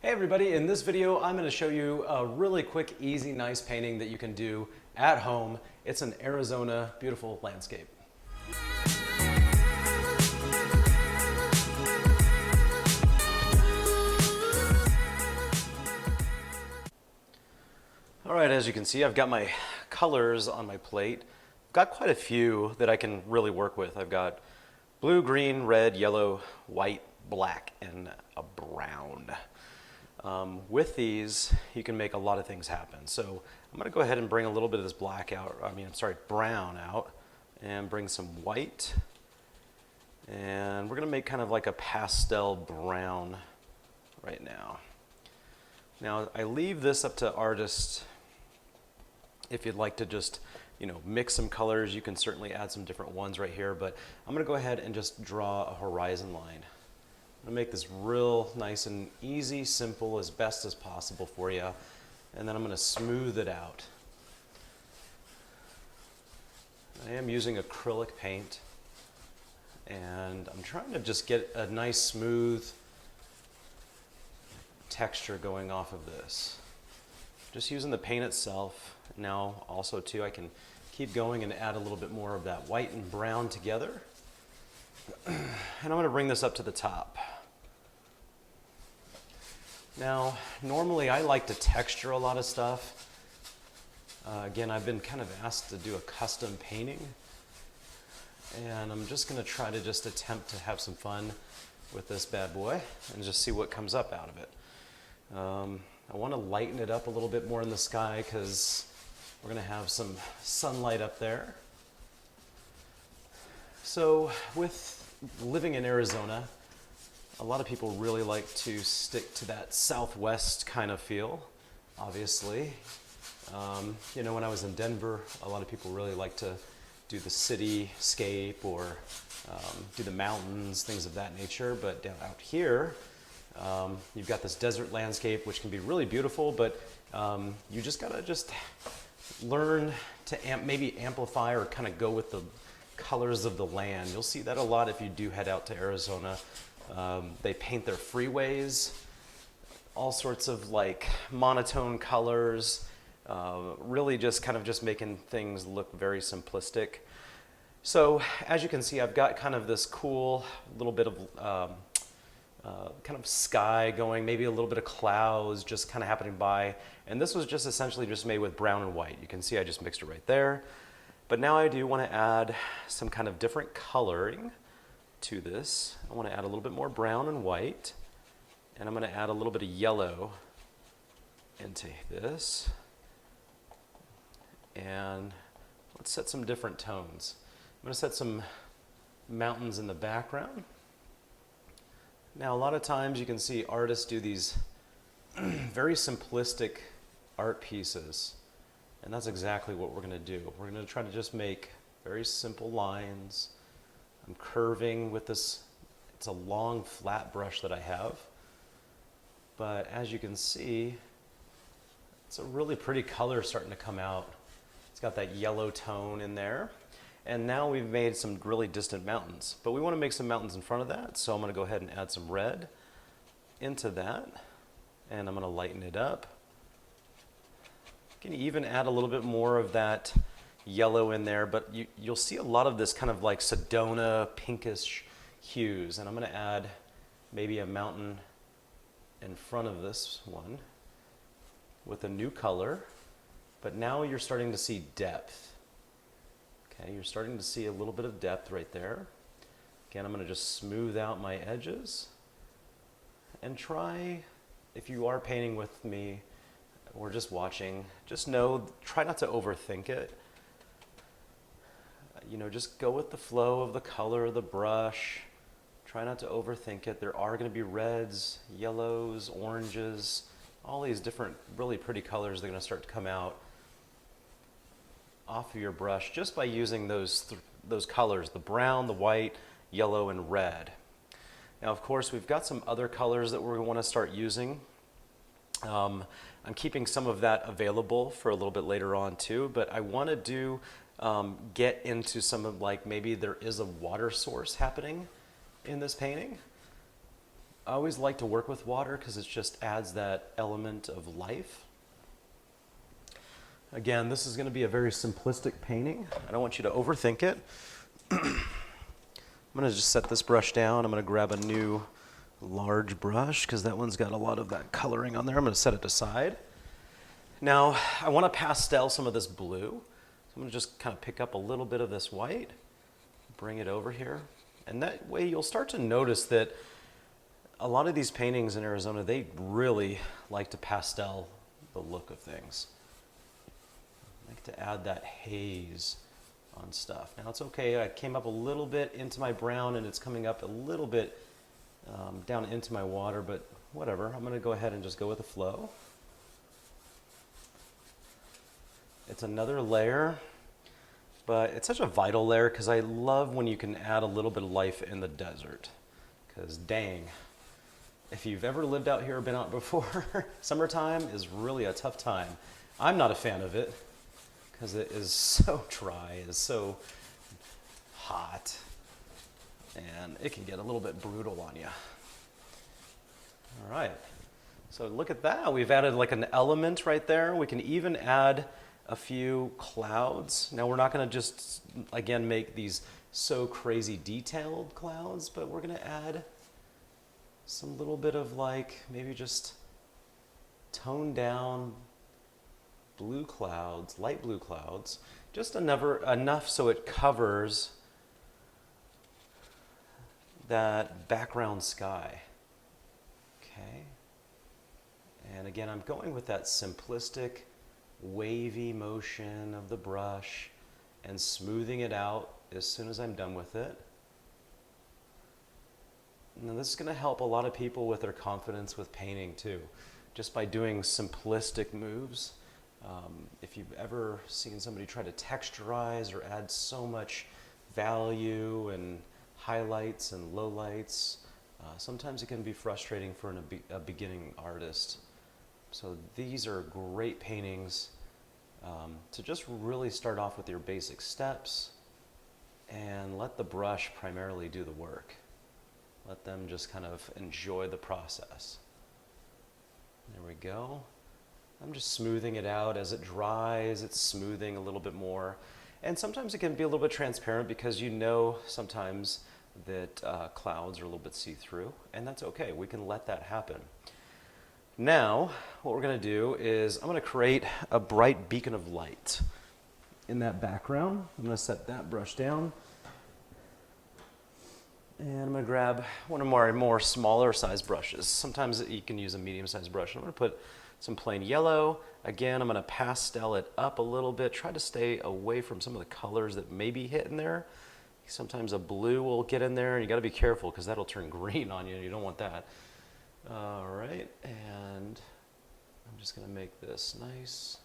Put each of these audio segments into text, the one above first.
Hey everybody, in this video I'm going to show you a really quick, easy, nice painting that you can do at home. It's an Arizona beautiful landscape. Alright, as you can see, I've got my colors on my plate. I've got quite a few that I can really work with. I've got blue, green, red, yellow, white, black, and a brown. With these, you can make a lot of things happen. So I'm going to go ahead and bring a little bit of this brown out, and bring some white. And we're going to make kind of like a pastel brown right now. Now, I leave this up to artists. If you'd like to just, mix some colors, you can certainly add some different ones right here, but I'm going to go ahead and just draw a horizon line. I'm going to make this real nice and easy, simple, as best as possible for you, and then I'm going to smooth it out. I am using acrylic paint, and I'm trying to just get a nice smooth texture going off of this. Just using the paint itself. Now also too, I can keep going and add a little bit more of that white and brown together. And I'm going to bring this up to the top. Now, normally I like to texture a lot of stuff. Again, I've been kind of asked to do a custom painting. And I'm just going to try to just attempt to have some fun with this bad boy and just see what comes up out of it. I want to lighten it up a little bit more in the sky because we're going to have some sunlight up there. So with living in Arizona, a lot of people really like to stick to that Southwest kind of feel, obviously. When I was in Denver, a lot of people really like to do the cityscape or do the mountains, things of that nature. But down out here, you've got this desert landscape, which can be really beautiful, but you just gotta learn to maybe amplify or kind of go with the colors of the land. You'll see that a lot if you do head out to Arizona. They paint their freeways, all sorts of like monotone colors, really just making things look very simplistic. So as you can see, I've got kind of this cool little bit of kind of sky going, maybe a little bit of clouds just kind of happening by. And this was just essentially just made with brown and white. You can see I just mixed it right there. But now I do want to add some kind of different coloring to this. I want to add a little bit more brown and white. And I'm going to add a little bit of yellow into this. And let's set some different tones. I'm going to set some mountains in the background. Now, a lot of times you can see artists do these very simplistic art pieces, and that's exactly what we're going to do. We're going to try to just make very simple lines. I'm curving with this. It's a long flat brush that I have, but as you can see, it's a really pretty color starting to come out. It's got that yellow tone in there. And now we've made some really distant mountains, but we want to make some mountains in front of that. So I'm going to go ahead and add some red into that, and I'm going to lighten it up. You can even add a little bit more of that yellow in there, but you'll see a lot of this kind of like Sedona pinkish hues. And I'm going to add maybe a mountain in front of this one with a new color, but now you're starting to see depth. Okay, you're starting to see a little bit of depth right there. Again, I'm going to just smooth out my edges and try, if you are painting with me or just watching, just try not to overthink it. Just go with the flow of the color of the brush. Try not to overthink it. There are going to be reds, yellows, oranges, all these different really pretty colors that are going to start to come out off of your brush just by using those colors, the brown, the white, yellow, and red. Now, of course, we've got some other colors that we want to start using. I'm keeping some of that available for a little bit later on too, but I want to get into some of maybe there is a water source happening in this painting. I always like to work with water because it just adds that element of life. Again, this is going to be a very simplistic painting. I don't want you to overthink it. I'm going to just set this brush down. I'm going to grab a new large brush because that one's got a lot of that coloring on there. I'm going to set it aside. Now, I want to pastel some of this blue. So I'm going to just kind of pick up a little bit of this white, bring it over here. And that way you'll start to notice that a lot of these paintings in Arizona, they really like to pastel the look of things. I like to add that haze on stuff. Now it's okay, I came up a little bit into my brown and it's coming up a little bit down into my water, but whatever. I'm going to go ahead and just go with the flow. It's another layer, but it's such a vital layer because I love when you can add a little bit of life in the desert. Because dang, if you've ever lived out here or been out before, summertime is really a tough time. I'm not a fan of it because it is so dry, it is so hot, and it can get a little bit brutal on you. All right, so look at that. We've added like an element right there. We can even add a few clouds. Now we're not going to just, again, make these so crazy detailed clouds, but we're going to add some little bit of like maybe just toned down blue clouds, light blue clouds, just enough so it covers that background sky. Okay. And again, I'm going with that simplistic wavy motion of the brush and smoothing it out as soon as I'm done with it. Now this is going to help a lot of people with their confidence with painting too, just by doing simplistic moves. If you've ever seen somebody try to texturize or add so much value and highlights and lowlights, sometimes it can be frustrating for a beginning artist. So these are great paintings to just really start off with your basic steps and let the brush primarily do the work. Let them just kind of enjoy the process. There we go. I'm just smoothing it out. As it dries, it's smoothing a little bit more. And sometimes it can be a little bit transparent because you know sometimes that clouds are a little bit see-through, and that's okay. We can let that happen. Now, what we're going to do is I'm going to create a bright beacon of light in that background. I'm going to set that brush down. And I'm going to grab one of my more smaller size brushes. Sometimes you can use a medium sized brush. I'm going to put some plain yellow. Again, I'm going to pastel it up a little bit. Try to stay away from some of the colors that may be hitting there. Sometimes a blue will get in there, and you got to be careful because that'll turn green on you. You don't want that. All right, and I'm just going to make this nice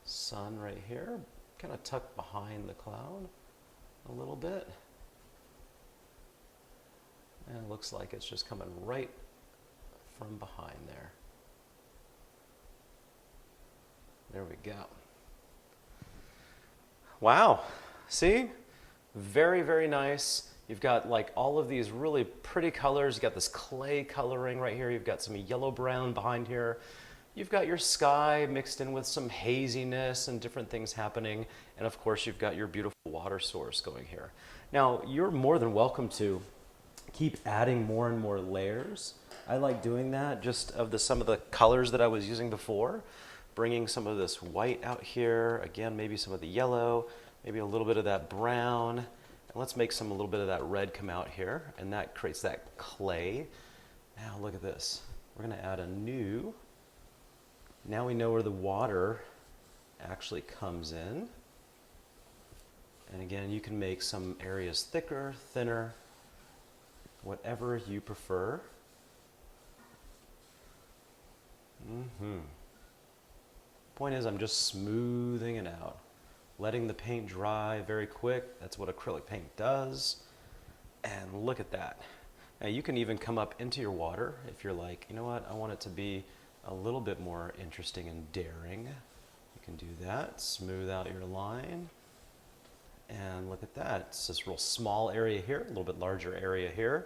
sun right here, kind of tucked behind the cloud a little bit. And it looks like it's just coming right from behind there. There we go. Wow, see? Very, very nice. You've got like all of these really pretty colors. You've got this clay coloring right here. You've got some yellow-brown behind here. You've got your sky mixed in with some haziness and different things happening. And of course, you've got your beautiful water source going here. Now, you're more than welcome to keep adding more and more layers. I like doing that just of some of the colors that I was using before. Bringing some of this white out here. Again, maybe some of the yellow, maybe a little bit of that brown. And let's make a little bit of that red come out here, and that creates that clay. Now look at this. We're going to add a new. Now we know where the water actually comes in. And again, you can make some areas thicker, thinner, whatever you prefer. Point is, I'm just smoothing it out. Letting the paint dry very quick. That's what acrylic paint does. And look at that. Now you can even come up into your water if you're like, you know what, I want it to be a little bit more interesting and daring. You can do that. Smooth out your line. And look at that. It's this real small area here, a little bit larger area here.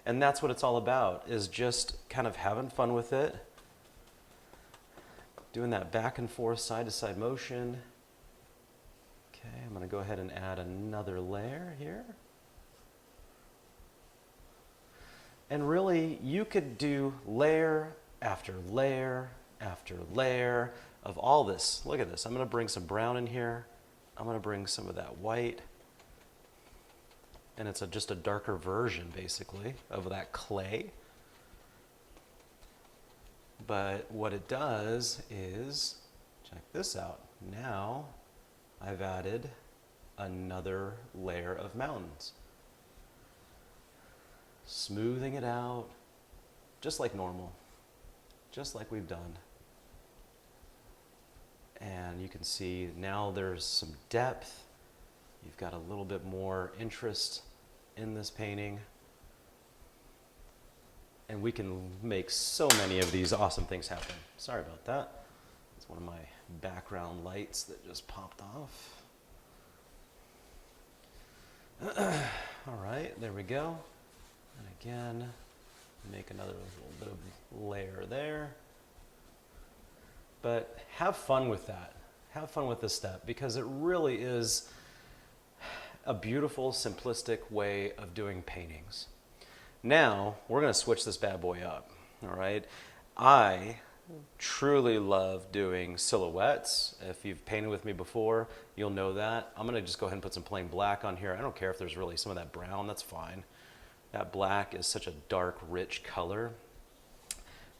And that's what it's all about, is just kind of having fun with it. Doing that back and forth, side to side motion. Okay, I'm going to go ahead and add another layer here. And really, you could do layer after layer after layer of all this. Look at this. I'm going to bring some brown in here. I'm going to bring some of that white. And it's just a darker version, basically, of that clay. But what it does is, check this out. Now I've added another layer of mountains. Smoothing it out, just like normal, just like we've done. And you can see now there's some depth. You've got a little bit more interest in this painting. And we can make so many of these awesome things happen. Sorry about that. It's one of my background lights that just popped off. All right, there we go. And again, make another little bit of layer there. But have fun with that. Have fun with this step, because it really is a beautiful, simplistic way of doing paintings. Now, we're going to switch this bad boy up, all right? I truly love doing silhouettes. If you've painted with me before, you'll know that. I'm going to just go ahead and put some plain black on here. I don't care if there's really some of that brown, that's fine. That black is such a dark, rich color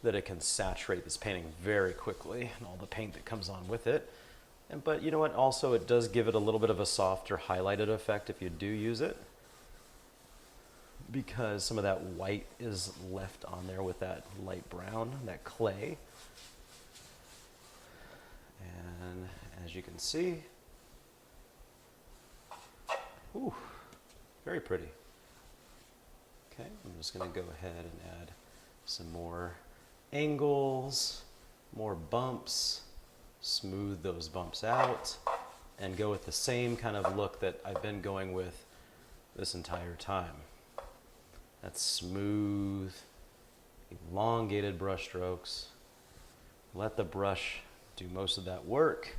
that it can saturate this painting very quickly, and all the paint that comes on with it. But you know what? Also, it does give it a little bit of a softer, highlighted effect if you do use it, because some of that white is left on there with that light brown, that clay. And as you can see, ooh, very pretty. Okay, I'm just going to go ahead and add some more angles, more bumps, smooth those bumps out, and go with the same kind of look that I've been going with this entire time. That's smooth, elongated brush strokes. Let the brush do most of that work.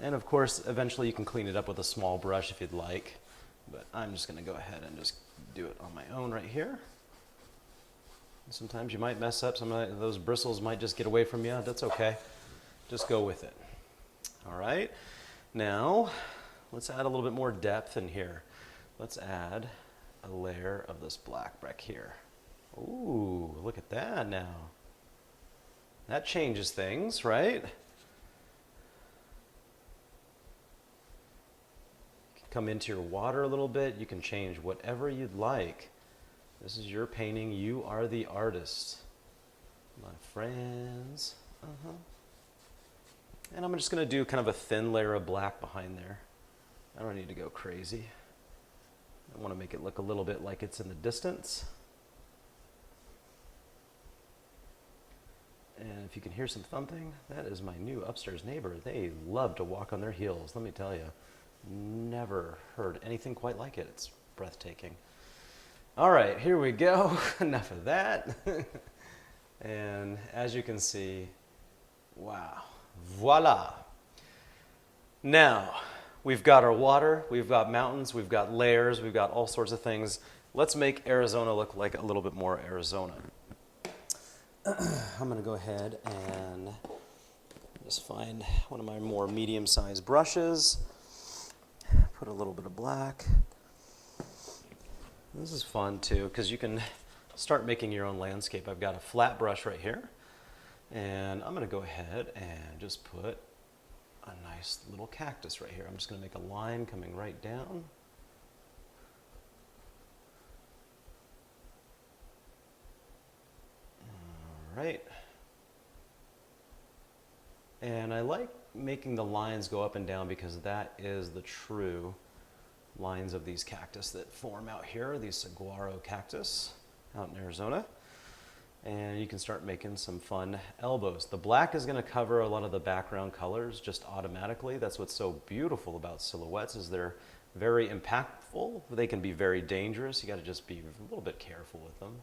And of course, eventually you can clean it up with a small brush if you'd like. But I'm just going to go ahead and just do it on my own right here. Sometimes you might mess up. Some of those bristles might just get away from you. That's okay. Just go with it. All right. Now, let's add a little bit more depth in here. Let's add a layer of this black back here. Ooh, look at that now. That changes things, right? Come into your water a little bit. You can change whatever you'd like. This is your painting. You are the artist, my friends. And I'm just going to do kind of a thin layer of black behind there. I don't need to go crazy. I want to make it look a little bit like it's in the distance. And if you can hear some thumping, that is my new upstairs neighbor. They love to walk on their heels, let me tell you. Never heard anything quite like it. It's breathtaking. All right, here we go. Enough of that. And as you can see, wow, voila. Now, we've got our water, we've got mountains, we've got layers, we've got all sorts of things. Let's make Arizona look like a little bit more Arizona. I'm going to go ahead and just find one of my more medium-sized brushes. Put a little bit of black. This is fun too, because you can start making your own landscape. I've got a flat brush right here, and I'm going to go ahead and just put a nice little cactus right here. I'm just going to make a line coming right down. All right. And I like making the lines go up and down because that is the true lines of these cactus that form out here, these saguaro cactus out in Arizona. And you can start making some fun elbows. The black is going to cover a lot of the background colors just automatically. That's what's so beautiful about silhouettes, is they're very impactful. They can be very dangerous. You got to just be a little bit careful with them.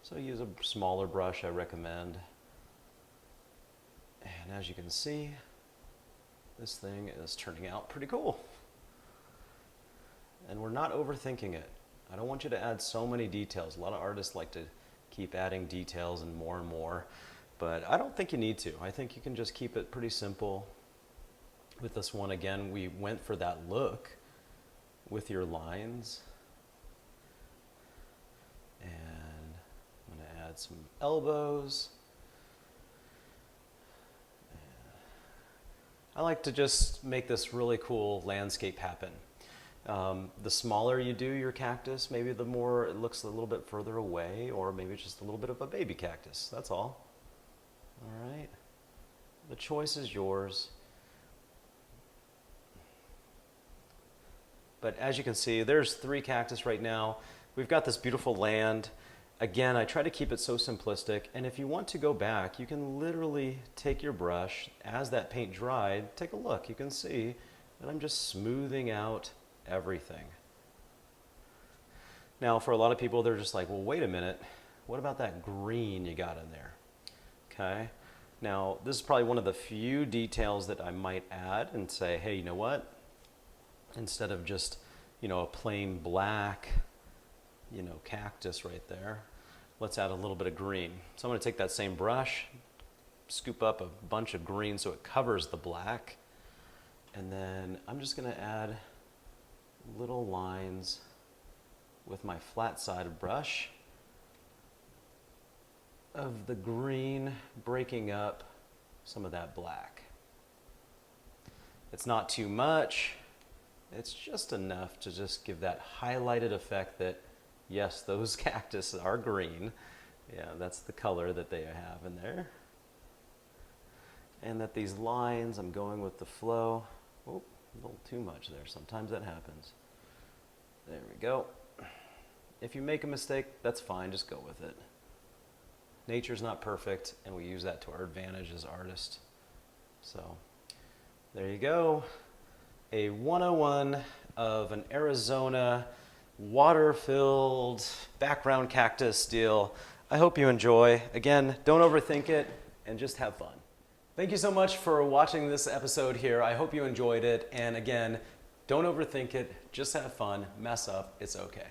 So use a smaller brush, I recommend. And as you can see, this thing is turning out pretty cool. And we're not overthinking it. I don't want you to add so many details. A lot of artists like to keep adding details and more, but I don't think you need to. I think you can just keep it pretty simple. With this one, again, we went for that look with your lines. And I'm going to add some elbows. I like to just make this really cool landscape happen. The smaller you do your cactus, maybe the more it looks a little bit further away, or maybe just a little bit of a baby cactus. That's all. All right. The choice is yours. But as you can see, there's 3 cactus right now. We've got this beautiful land. Again, I try to keep it so simplistic, and if you want to go back, you can literally take your brush, as that paint dried, take a look. You can see that I'm just smoothing out everything. Now, for a lot of people, they're just like, well, wait a minute, what about that green you got in there? Okay, now this is probably one of the few details that I might add and say, hey, you know what? Instead of just, a plain black, cactus right there, let's add a little bit of green. So I'm going to take that same brush, scoop up a bunch of green so it covers the black, and then I'm just going to add little lines with my flat-sided brush of the green breaking up some of that black. It's not too much. It's just enough to just give that highlighted effect that, yes, those cactus are green. Yeah, that's the color that they have in there. And that these lines, I'm going with the flow. Oh, a little too much there. Sometimes that happens. There we go. If you make a mistake, that's fine. Just go with it. Nature's not perfect, and we use that to our advantage as artists. So there you go. A 101 of an Arizona water-filled background cactus deal. I hope you enjoy. Again, don't overthink it and just have fun. Thank you so much for watching this episode here. I hope you enjoyed it. And again, don't overthink it. Just have fun. Mess up. It's okay.